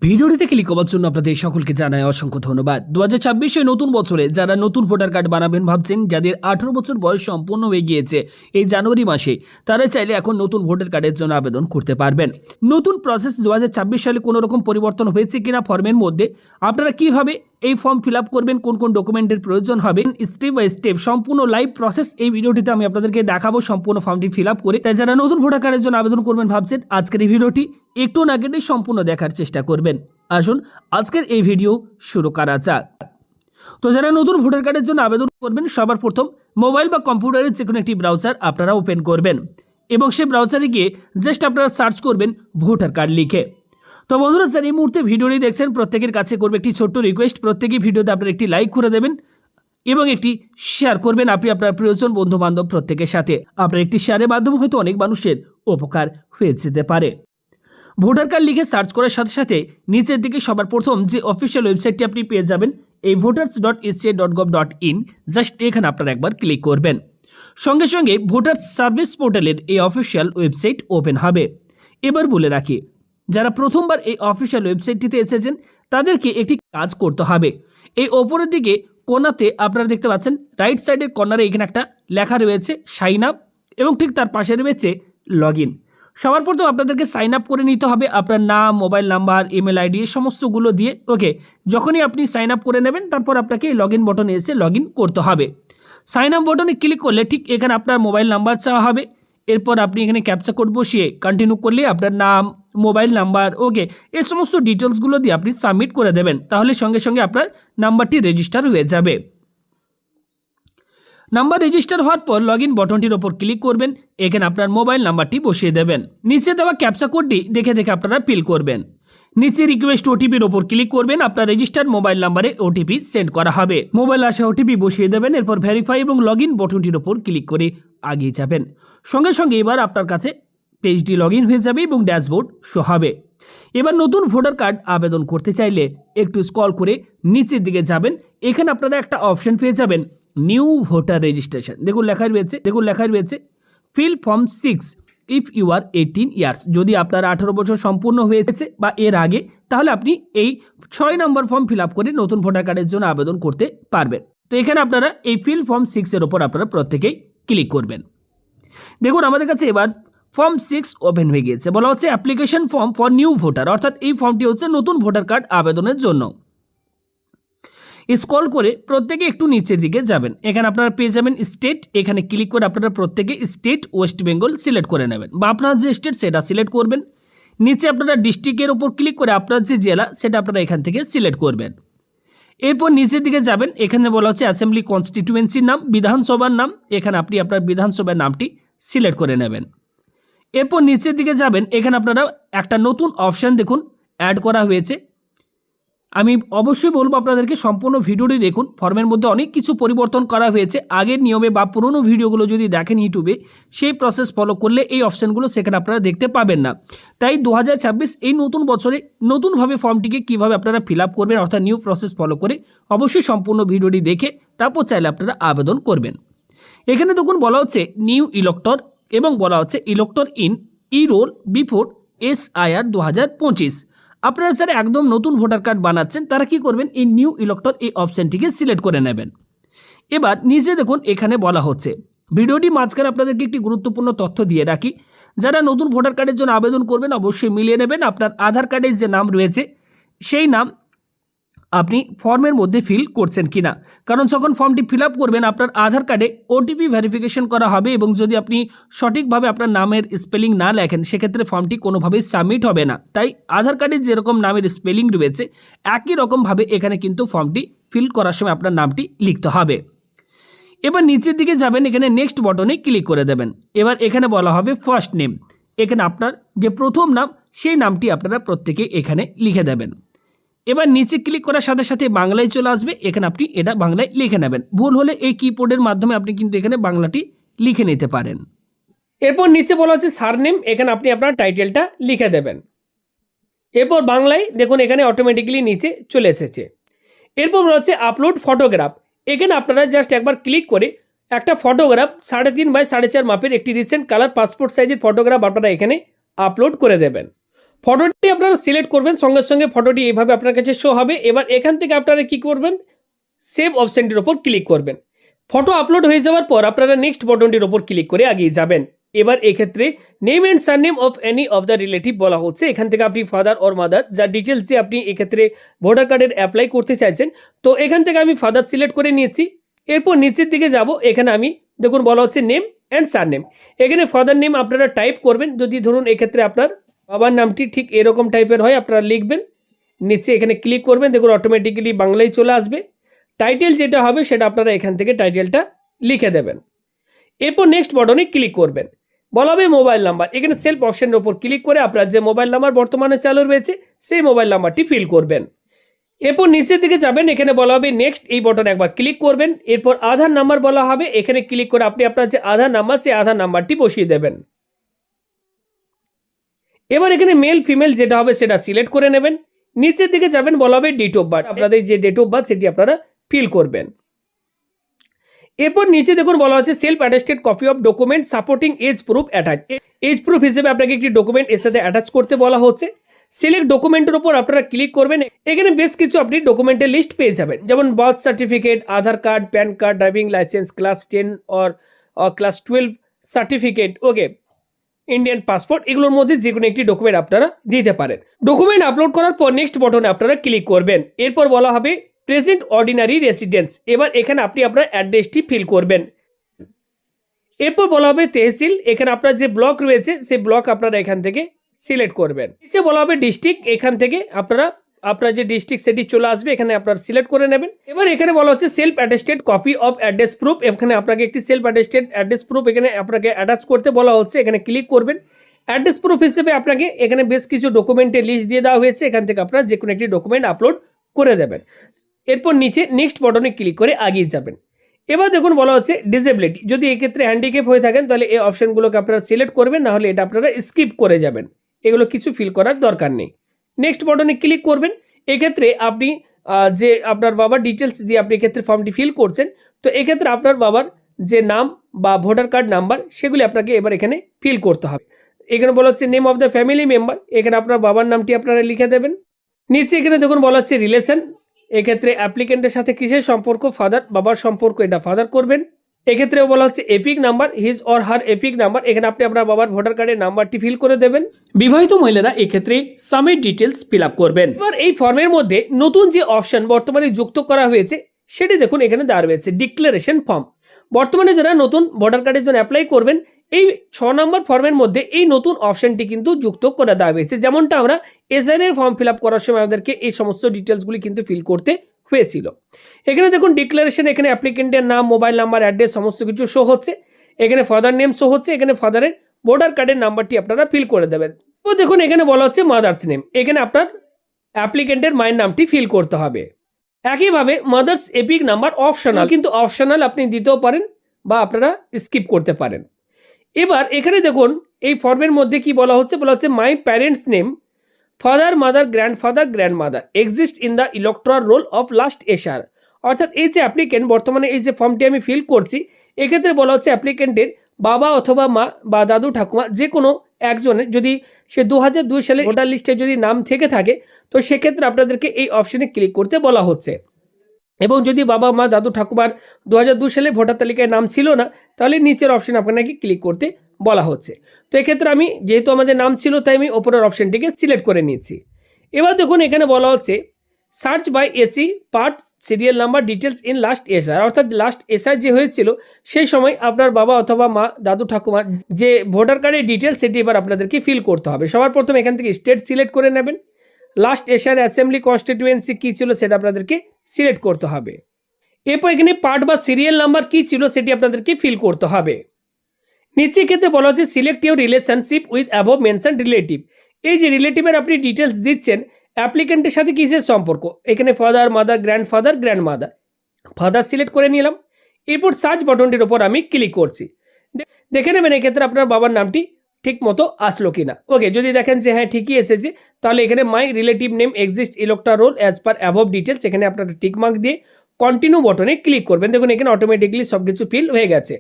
ভিডিওটিতে ক্লিক করার জন্য আপনাদের সকলকে জানাই অসংখ্য ধন্যবাদ। 2026 নতুন বছরে যারা নতুন ভোটার কার্ড বানাবেন ভাবছেন, যাদের 18 বছর বয়স সম্পূর্ণ হয়ে গিয়েছে এই জানুয়ারি মাসে, তারা চাইলে এখন নতুন ভোটার কার্ডের জন্য আবেদন করতে পারবেন। নতুন প্রসেস 2026 সালে কোনো রকম পরিবর্তন হয়েছে কিনা ফর্মের মধ্যে, আপনারা কিভাবে এই ফর্ম ফিল আপ করবেন, কোন কোন ডকুমেন্টের প্রয়োজন হবে, স্টেপ বাই স্টেপ সম্পূর্ণ লাইভ প্রসেস এই ভিডিওটিতে আমি আপনাদেরকে দেখাবো সম্পূর্ণ ফর্মটি ফিল আপ করে। তাই যারা নতুন ভোটার কার্ডের জন্য আবেদন করবেন ভাবছেন, আজকের এই ভিডিওটি একটু না কেটে সম্পূর্ণ দেখার চেষ্টা করবেন। আসুন আজকের এই ভিডিও শুরু করা যাক। তো যারা নতুন ভোটার কার্ডের জন্য আবেদন করবেন, সবার প্রথম মোবাইল বা কম্পিউটারের যে কোনো একটি ব্রাউজার আপনারা ওপেন করবেন এবং সেই ব্রাউজারে গিয়ে জাস্ট আপনারা সার্চ করবেন ভোটার কার্ড লিখে। তো বন্ধুরা, যারা এই মুহূর্তে ভিডিওটি দেখছেন, প্রত্যেকের কাছে করবে একটি ছোট্ট রিকোয়েস্ট, প্রত্যেকেই ভিডিওতে আপনারা একটি লাইক করে দেবেন এবং একটি শেয়ার করবেন আপনি আপনার প্রিয়জন বন্ধু বান্ধব প্রত্যেকের সাথে। আপনার একটি শেয়ারের মাধ্যমে হয়তো অনেক মানুষের উপকার হয়ে যেতে পারে। ভোটার কার্ড লিখে সার্চ করার সাথে সাথে নিচের দিকে সবার প্রথম যে অফিসিয়াল ওয়েবসাইটটি আপনি পেয়ে যাবেন, এই voters.eca.gov.in, জাস্ট এখানে আপনারা একবার ক্লিক করবেন। সঙ্গে সঙ্গে ভোটার সার্ভিস পোর্টালের এই অফিসিয়াল ওয়েবসাইট ওপেন হবে। এবার বলে রাখি, যারা প্রথমবার এই অফিসিয়াল ওয়েবসাইটটিতে এসেছেন তাদেরকে একটি কাজ করতে হবে। এই ওপরের দিকে কোণাতে আপনারা দেখতে পাচ্ছেন, রাইট সাইডের কর্নারে এখানে একটা লেখা রয়েছে সাইন আপ এবং ঠিক তার পাশে রয়েছে লগ ইন। সবার প্রথম আপনাদেরকে সাইন আপ করে নিতে হবে আপনার নাম, মোবাইল নাম্বার, ইমেল আইডি সমস্তগুলো দিয়ে। ওকে, যখনই আপনি সাইন আপ করে নেবেন তারপর আপনাকে লগ ইন বটনে এসে লগ ইন করতে হবে। সাইন আপ বটনে ক্লিক করলে ঠিক এখানে আপনার মোবাইল নাম্বার চাওয়া হবে। এরপর আপনি এখানে ক্যাপচা কোড বসিয়ে কন্টিনিউ করলে আপনার নাম, মোবাইল নাম্বার, ওকে, এই সমস্ত ডিটেলসগুলো দিয়ে আপনি সাবমিট করে দেবেন। তাহলে সঙ্গে সঙ্গে আপনার নাম্বারটি রেজিস্টার হয়ে যাবে। নাম্বার রেজিস্টার হওয়ার পর লগ ইন বটনটির ওপর ক্লিক করবেন, এখানে আপনার মোবাইল নাম্বারটি বসিয়ে দেবেন। নিচে দেওয়া ক্যাপচা কোডটি দেখে দেখে আপনারা ফিল করবেন। নিচে রিকোয়েস্ট ওটিপির ওপর ক্লিক করবেন, আপনার রেজিস্টার্ড মোবাইল নাম্বারে ওটিপি সেন্ড করা হবে। মোবাইল আসা ওটিপি বসিয়ে দেবেন, এরপর ভেরিফাই এবং লগ ইন বটনটির ওপর ক্লিক করে আগিয়ে যাবেন। সঙ্গে সঙ্গে এবার আপনার কাছে পেজটি লগ ইন হয়ে যাবে এবং ড্যাশবোর্ড শো হবে। এবার নতুন ভোটার কার্ড আবেদন করতে চাইলে একটু স্ক্রল করে নিচের দিকে যাবেন, এখানে আপনারা একটা অপশন পেয়ে যাবেন নিউ ভোটার রেজিস্ট্রেশন। দেখুন লেখা রয়েছে fill form 6 if you are 18 years. যদি আপনার 18 বছর সম্পূর্ণ হয়েছে বা এর আগে, তাহলে আপনি এই 6 নম্বর ফর্ম ফিল আপ করে নতুন ভোটার কার্ডের জন্য আবেদন করতে পারবেন। তো এখানে আপনারা এই ফিল ফর্ম 6 এর ওপর আপনারা প্রত্যেকেই ক্লিক করবেন। দেখুন আমাদের কাছে এবার ফর্ম 6 ওপেন হয়ে গিয়েছে। বলা হচ্ছে application form for new voter, অর্থাৎ এই ফর্মটি হচ্ছে নতুন ভোটার কার্ড আবেদনের জন্য। স্ক্রল করে প্রত্যেকে একটু নিচের দিকে যাবেন, এখানে আপনারা পেয়ে যাবেন স্টেট। এখানে ক্লিক করে আপনারা প্রত্যেকে স্টেট ওয়েস্ট বেঙ্গল সিলেক্ট করে নেবেন বা আপনার যে স্টেট সেটা সিলেক্ট করবেন। নিচে আপনারা ডিস্ট্রিক্টের ওপর ক্লিক করে আপনার যে জেলা সেটা আপনারা এখান থেকে সিলেক্ট করবেন। এরপর নিচের দিকে যাবেন, এখানে বলা হচ্ছে অ্যাসেম্বলি কনস্টিটিউয়েন্সির নাম, বিধানসভার নাম, এখানে আপনি আপনার বিধানসভার নামটি সিলেক্ট করে নেবেন। এরপর নিচের দিকে যাবেন, এখানে আপনারা একটা নতুন অপশান দেখুন অ্যাড করা হয়েছে। আমি অবশ্যই বলবো আপনাদেরকে সম্পূর্ণ ভিডিওটি দেখুন, ফর্মের মধ্যে অনেক কিছু পরিবর্তন করা হয়েছে। আগের নিয়মে বা পুরনো ভিডিওগুলো যদি দেখেন ইউটিউবে, সেই প্রসেস ফলো করলে এই অপশানগুলো সেখানে আপনারা দেখতে পাবেন না। তাই 2026 এই নতুন বছরে নতুনভাবে ফর্মটিকে কীভাবে আপনারা ফিল আপ করবেন, অর্থাৎ নিউ প্রসেস ফলো করে, অবশ্যই সম্পূর্ণ ভিডিওটি দেখে তারপর চাইলে আপনারা আবেদন করবেন। এখানে দেখুন বলা হচ্ছে নিউ ইলেক্টর এবং বলা হচ্ছে elector in e roll before SIR 2025। আপনারা যারা একদম নতুন ভোটার কার্ড বানাচ্ছেন তারা কি করবেন, এই নিউ ইলেক্টর এই অপশানটিকে সিলেক্ট করে নেবেন। এবার নিচে দেখুন এখানে বলা হচ্ছে, ভিডিওটি মাঝখানে আপনাদেরকে একটি গুরুত্বপূর্ণ তথ্য দিয়ে রাখি, যারা নতুন ভোটার কার্ডের জন্য আবেদন করবেন অবশ্যই মিলিয়ে নেবেন আপনার আধার কার্ডের যে নাম রয়েছে সেই নাম আপনি ফর্মের মধ্যে ফিল করছেন কিনা। কারণ যখন ফর্মটি ফিল আপ করবেন আপনার আধার কার্ডে ওটিপি ভেরিফিকেশন করা হবে এবং যদি আপনি সঠিকভাবে আপনার নামের স্পেলিং না লেখেন সেক্ষেত্রে ফর্মটি কোনোভাবেই সাবমিট হবে না। তাই আধার কার্ডে যেরকম নামের স্পেলিং রয়েছে একই রকমভাবে এখানে কিন্তু ফর্মটি ফিল করার সময় আপনার নামটি লিখতে হবে। এবার নিচের দিকে যাবেন, এখানে নেক্সট বটনে ক্লিক করে দেবেন। এবার এখানে বলা হবে ফার্স্ট নেম, এখানে আপনার যে প্রথম নাম সেই নামটি আপনারা প্রত্যেকে এখানে লিখে দেবেন। এবার নিচে ক্লিক করার সাথে সাথে বাংলায় চলে আসবে, এখানে আপনি এটা বাংলায় লিখে নেবেন। ভুল হলে এই কিবোর্ডের মাধ্যমে আপনি কিন্তু এখানে বাংলাটি লিখে নিতে পারেন। এরপর নিচে বলা আছে সারনেম, এখানে আপনি আপনার টাইটেলটা লিখে দেবেন। এরপর বাংলায় দেখুন এখানে অটোমেটিক্যালি নিচে চলে এসেছে। এরপর বলা হচ্ছে আপলোড ফটোগ্রাফ, এখানে আপনারা জাস্ট একবার ক্লিক করে একটা ফটোগ্রাফ 3.5 বাই 4.5 মাপের একটি রিসেন্ট কালার পাসপোর্ট সাইজের ফটোগ্রাফ আপনারা এখানে আপলোড করে দেবেন। ফটোটি আপনারা সিলেক্ট করবেন, সঙ্গে সঙ্গে ফটোটি এইভাবে আপনার কাছে শো হবে। এবার এখান থেকে আপনারা কি করবেন, সেভ অপশানটির ওপর ক্লিক করবেন। ফটো আপলোড হয়ে যাওয়ার পর আপনারা নেক্সট বাটনটির ওপর ক্লিক করে এগিয়ে যাবেন। এবার এক্ষেত্রে name and surname of any of the relative বলা হচ্ছে। এখান থেকে আপনি ফাদার অর মাদার যার ডিটেলস দিয়ে আপনি এক্ষেত্রে ভোটার কার্ডের অ্যাপ্লাই করতে চাইছেন, তো এখান থেকে আমি ফাদার সিলেক্ট করে নিয়েছি। এরপর নিচের দিকে যাব, এখানে আমি দেখুন বলা হচ্ছে নেম অ্যান্ড সারনেম। এখানে ফাদার নেম আপনারা টাইপ করবেন, যদি ধরুন এক্ষেত্রে আপনার বাবার নামটি ঠিক এরকম টাইপের হয় আপনারা লিখবেন। নিচে এখানে ক্লিক করবেন, দেখুন অটোমেটিক্যালি বাংলায় চলে আসবে। টাইটেল যেটা হবে সেটা আপনারা এখান থেকে টাইটেলটা লিখে দেবেন। এরপর নেক্সট বাটনে ক্লিক করবেন, বলা হবে মোবাইল নাম্বার। এখানে সেলফ অপশনের উপর ক্লিক করে আপনার যে মোবাইল নাম্বার বর্তমানে চালু রয়েছে সেই মোবাইল নাম্বারটি ফিল করবেন। এরপর নিচের দিকে যাবেন, এখানে বলা হবে নেক্সট, এই বাটনে একবার ক্লিক করবেন। এরপর আধার নাম্বার বলা হবে, এখানে ক্লিক করে আপনি আপনার যে আধার নাম্বার সেই আধার নাম্বারটি বসিয়ে দেবেন। এবার এখানে মেল ফিমেল যেটা হবে সেটা সিলেক্ট করে নেবেন। নিচের দিকে যাবেন, বলা হবে ডেট অফ বার্থ, আপনাদের যে ডেট অফ বার্থ সেটি আপনারা ফিল করবেন। এরপর নিচে দেখুন বলা হচ্ছে self attested copy of document supporting age proof attach. Age proof হিসেবে আপনাকে একটি ডকুমেন্ট এর সাথে অ্যাটাচ করতে বলা হচ্ছে। সিলেক্ট ডকুমেন্টের উপর আপনারা ক্লিক করবেন। এখানে বেশ কিছু আপনি ডকুমেন্টের লিস্ট পেয়ে যাবেন, যেমন birth certificate, Aadhaar card, pan card, driving licence, class 10 or class 12 certificate, okay, Indian passport, এগুলোর মধ্যে যে কোনো একটি ডকুমেন্ট আপনারা দিতে পারেন। ডকুমেন্ট আপলোড করার পর নেক্সট বাটনে আপনারা ক্লিক করবেন। এরপর বলা হবে প্রেজেন্ট অর্ডিনারি রেসিডেন্স। এবার এখানে আপনি আপনার অ্যাড্রেসটি ফিল করবেন। এরপর বলা হবে তেহসিল, এখানে আপনার যে ব্লক রয়েছে সেই ব্লক আপনারা এখান থেকে সিলেক্ট করবেন। নিচে বলা হবে ডিস্ট্রিক্ট, এখান থেকে আপনারা আপনার যে ডিস্ট্রিক্ট সেটি চলে আসবে, এখানে আপনারা সিলেক্ট করে নেবেন। এবার এখানে বলা হচ্ছে self attested copy of address proof, এখানে আপনাকে একটি সেলফ অ্যাটেস্টেড অ্যাড্রেস প্রুফ এখানে আপনাকে অ্যাটাচ করতে বলা হচ্ছে, এখানে ক্লিক করবেন। অ্যাড্রেস প্রুফ হিসেবে আপনাকে এখানে বেশ কিছু ডকুমেন্টের লিস্ট দিয়ে দেওয়া হয়েছে, এখান থেকে আপনারা যে কোনো একটি ডকুমেন্ট আপলোড করে দেবেন। এরপর নিচে নেক্সট বাটনে ক্লিক করে এগিয়ে যাবেন। এবার দেখুন বলা হচ্ছে ডিসেবিলিটি, যদি এক্ষেত্রে হ্যান্ডিক্যাপ হয়ে থাকেন তাহলে এই অপশনগুলোকে আপনারা সিলেক্ট করবেন, না হলে এটা আপনারা স্কিপ করে যাবেন, এগুলো কিছু ফিল করার দরকার নেই। নেক্সট বাটনে ক্লিক করবেন। এক্ষেত্রে আপনি যে আপনার বাবার ডিটেলস দিয়ে আপনি এক্ষেত্রে ফর্মটি ফিল করছেন, তো এক্ষেত্রে আপনার বাবার যে নাম বা ভোটার কার্ড নাম্বার সেগুলি আপনাকে এবার এখানে ফিল করতে হবে। এখানে বলা হচ্ছে name of the family member, এখানে আপনার বাবার নামটি আপনারা লিখে দেবেন। নিচে এখানে দেখুন বলা হচ্ছে রিলেশন, এক্ষেত্রে অ্যাপ্লিকেন্টের সাথে কিসের সম্পর্ক, ফাদার, বাবার সম্পর্ক, এটা ফাদার করবেন। এক্ষেত্রে বলা হচ্ছে epic number, his or her epic number, এখানে আপনি আপনার বাবার ভোটার কার্ডের নাম্বারটি ফিল করে দেবেন। বিবাহিত মহিলারা এক্ষেত্রে সাবমিট ডিটেলস ফিল আপ করবেন। এবার এই ফর্মের মধ্যে নতুন যে অপশন বর্তমানে যুক্ত করা হয়েছে সেটি দেখুন এখানে দেওয়া রয়েছে ডিক্লারেশন ফর্ম। বর্তমানে যারা নতুন ভোটার কার্ডের জন্য অ্যাপ্লাই করবেন, এই 6 নম্বর ফর্মের মধ্যে এই নতুন অপশনটি কিন্তু যুক্ত করে দেওয়া হয়েছে। যেমনটা আমরা এসআইআর এর ফর্ম ফিল আপ করার সময় আমাদেরকে এই সমস্ত ডিটেলসগুলি কিন্তু ফিল করতে হয়েছিল। এখানে দেখুন ডিক্লারেশন, এখানে অ্যাপ্লিকেন্টের নাম, মোবাইল নাম্বার, অ্যাড্রেস সমস্ত কিছু শো হচ্ছে। এখানে ফাদার নেম শো হচ্ছে, এখানে ফাদারের ভোটার কার্ডের নাম্বারটি আপনারা ফিল করে দেবেন। তো দেখুন এখানে বলা হচ্ছে মাদার্স নেম, এখানে আপনার অ্যাপ্লিকেন্টের মায়ের নামটি ফিল করতে হবে। একইভাবে মাদার্স এপিক নাম্বার অপশনাল, কিন্তু অপশনাল আপনি দিতেও পারেন বা আপনারা স্কিপ করতে পারেন। এবার এখানে দেখুন এই ফর্মের মধ্যে কি বলা হচ্ছে, my parents name, father, mother, grandfather, grandmother exist in the electoral roll of last SR. অর্থাৎ এই যে অ্যাপ্লিকেন্ট বর্তমানে এই যে ফর্মটি আমি ফিল করছি, এক্ষেত্রে বলা হচ্ছে অ্যাপ্লিকেন্টের বাবা অথবা মা বা দাদু ঠাকুমা যে কোনো একজনের যদি সে 2002 সালে ভোটার লিস্টে যদি নাম থেকে থাকে, তো সেক্ষেত্রে আপনাদেরকে এই অপশনে ক্লিক করতে বলা হচ্ছে। এবং যদি বাবা মা দাদু ঠাকুমার 2002 সালে ভোটার তালিকায় নাম ছিল না, তাহলে নিচের অপশন আপনাকে ক্লিক করতে বলা হচ্ছে। তো এক্ষেত্রে আমি যেহেতু আমাদের নাম ছিল তাই আমি ওপরের অপশনটিকে সিলেক্ট করে নিয়েছি। এবার দেখুন এখানে বলা হচ্ছে search by AC part serial number details in last SR, অর্থাৎ লাস্ট এসআর যে হয়েছিল সেই সময় আপনার বাবা অথবা মা দাদু ঠাকুমার যে ভোটার কার্ডের ডিটেলস সেটি এবার আপনাদেরকে ফিল করতে হবে। সবার প্রথমে এখান থেকে স্টেট সিলেক্ট করে নেবেন। লাস্ট এশিয়ার অ্যাসেম্বলি কনস্টিটিউয়েন্সি কী ছিল সেটা আপনাদেরকে সিলেক্ট করতে হবে। এরপর এখানে পার্ট বা সিরিয়াল নাম্বার কী ছিল সেটি আপনাদেরকে ফিল করতে হবে। নিচে ক্ষেত্রে বলা হচ্ছে select your relationship with above mention relative. এই যে রিলেটিভের আপনি ডিটেলস দিচ্ছেন অ্যাপ্লিকেন্টের সাথে কিসের সম্পর্ক, এখানে father, mother, grandfather, grandmother, father select করে নিলাম। এরপর সার্চ বাটনটির ওপর আমি ক্লিক করছি। দেখে নেবেন এক্ষেত্রে আপনার বাবার নামটি ঠিক মতো আসলো কিনা। ওকে, যদি দেখেন যে হ্যাঁ ঠিকই এসেছে, তাহলে এখানে my relative name exist electoral roll as per above details, এখানে আপনারা টিক মার্ক দিয়ে কন্টিনিউ বাটনে ক্লিক করবেন। দেখুন এখানে অটোমেটিকলি সব কিছু ফিল হয়ে গেছে।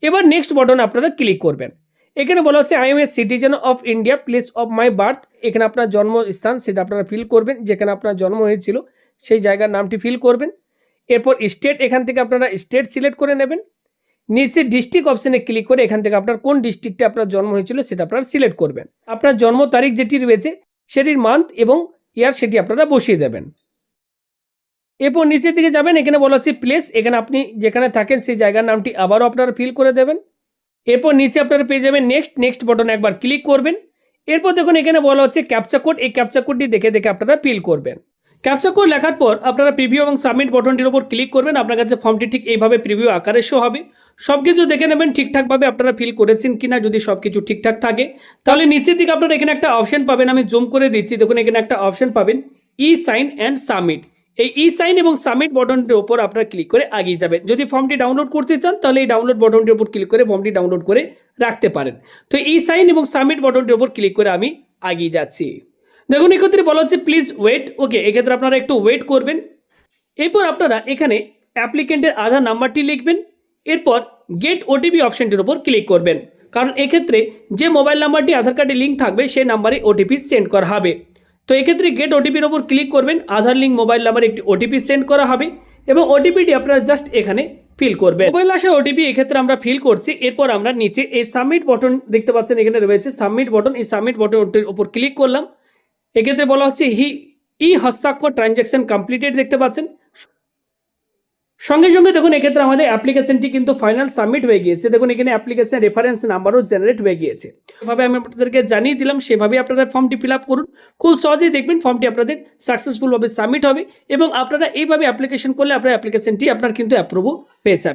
এবার নেক্সট বাটনে আপনারা ক্লিক করবেন। এখানে বলা হচ্ছে I M a citizen of India, place of my birth, এখানে আপনার জন্মস্থান সেটা আপনারা ফিল করবেন, যেখানে আপনার জন্ম হয়েছিল সেই জায়গার নামটি ফিল করবেন। এরপর স্টেট, এখান থেকে আপনারা স্টেট সিলেক্ট করে নেবেন। নিচে ডিস্ট্রিক্ট অপশানে ক্লিক করে এখান থেকে আপনার কোন ডিস্ট্রিক্টে আপনার জন্ম হয়েছিল সেটা আপনারা সিলেক্ট করবেন। আপনার জন্ম তারিখ যেটি রয়েছে সেটির মান্থ এবং ইয়ার সেটি আপনারা বসিয়ে দেবেন। এরপর নিচের দিকে যাবেন, এখানে বলা হচ্ছে প্লেস, এখানে আপনি যেখানে থাকেন সেই জায়গার নামটি আবারও আপনারা ফিল করে দেবেন। এরপর নিচে আপনারা পেয়ে যাবেন নেক্সট বটন একবার ক্লিক করবেন। এরপর দেখুন এখানে বলা হচ্ছে ক্যাপচা কোড, এই ক্যাপচা কোডটি দেখে আপনারা ফিল করবেন। ক্যাপচা কোড লেখার পর আপনারা প্রিভিউ এবং সাবমিট বটনটির উপর ক্লিক করবেন। আপনার কাছে ফর্মটি ঠিক এইভাবে প্রিভিউ আকারে শো হবে। সব কিছু দেখে নেবেন ঠিকঠাকভাবে আপনারা ফিল করেছেন কিনা। যদি সব কিছু ঠিকঠাক থাকে তাহলে নিচের দিকে আপনারা এখানে একটা অপশন পাবেন, আমি জুম করে দিচ্ছি, দেখুন এখানে একটা অপশন পাবেন ই সাইন অ্যান্ড সাবমিট। এই ই সাইন এবং সাবমিট বটনটির উপর আপনারা ক্লিক করে এগিয়ে যাবেন। যদি ফর্মটি ডাউনলোড করতে চান তাহলে এই ডাউনলোড বটনটির উপর ক্লিক করে ফর্মটি ডাউনলোড করে রাখতে পারেন। তো ই সাইন এবং সাবমিট বটনটির উপর ক্লিক করে আমি এগিয়ে যাচ্ছি। দেখুন এক্ষেত্রে বলা হচ্ছে প্লিজ ওয়েট, ওকে, এক্ষেত্রে আপনারা একটু ওয়েট করবেন। এরপর আপনারা এখানে অ্যাপ্লিকেন্টের আধার নাম্বারটি লিখবেন। এরপর গেট ওটিপি অপশনটির উপর ক্লিক করবেন, কারণ এক্ষেত্রে যে মোবাইল নাম্বারটি আধার কার্ডে লিঙ্ক থাকবে সেই নাম্বারে ওটিপি সেন্ড করা হবে। তো এক্ষেত্রে গেট ওটিপির ওপর ক্লিক করবেন, আধার লিঙ্ক মোবাইল নাম্বারে একটি ওটিপি সেন্ড করা হবে এবং ওটিপিটি আপনারা জাস্ট এখানে ফিল করবেন। মোবাইল আসা ওটিপি এক্ষেত্রে আমরা ফিল করছি। এরপর আমরা নিচে এই সাবমিট বটন দেখতে পাচ্ছেন, এখানে রয়েছে সাবমিট বটন, এই সাবমিট বটনটির উপর ক্লিক করলাম। এক্ষেত্রে বলা হচ্ছে ই হস্তাক্ষর ট্রানজ্যাকশন কমপ্লিটেড দেখতে পাচ্ছেন। সঙ্গে সঙ্গে দেখুন এক্ষেত্রে আমাদের অ্যাপ্লিকেশনটি কিন্তু ফাইনাল সাবমিট হয়ে গিয়েছে। দেখুন এখানে অ্যাপ্লিকেশন রেফারেন্স নাম্বারও জেনারেট হয়ে গিয়েছে। এভাবে আমি আপনাদেরকে জানিয়ে দিলাম, সেভাবেই আপনারা ফর্মটি ফিল আপ করুন। খুব সহজেই দেখবেন ফর্মটি আপনাদের সাকসেসফুলভাবে সাবমিট হবে এবং আপনারা এইভাবে অ্যাপ্লিকেশন করলে আপনার অ্যাপ্লিকেশনটি আপনার কিন্তু অ্যাপ্রুভও পেয়ে যাবে।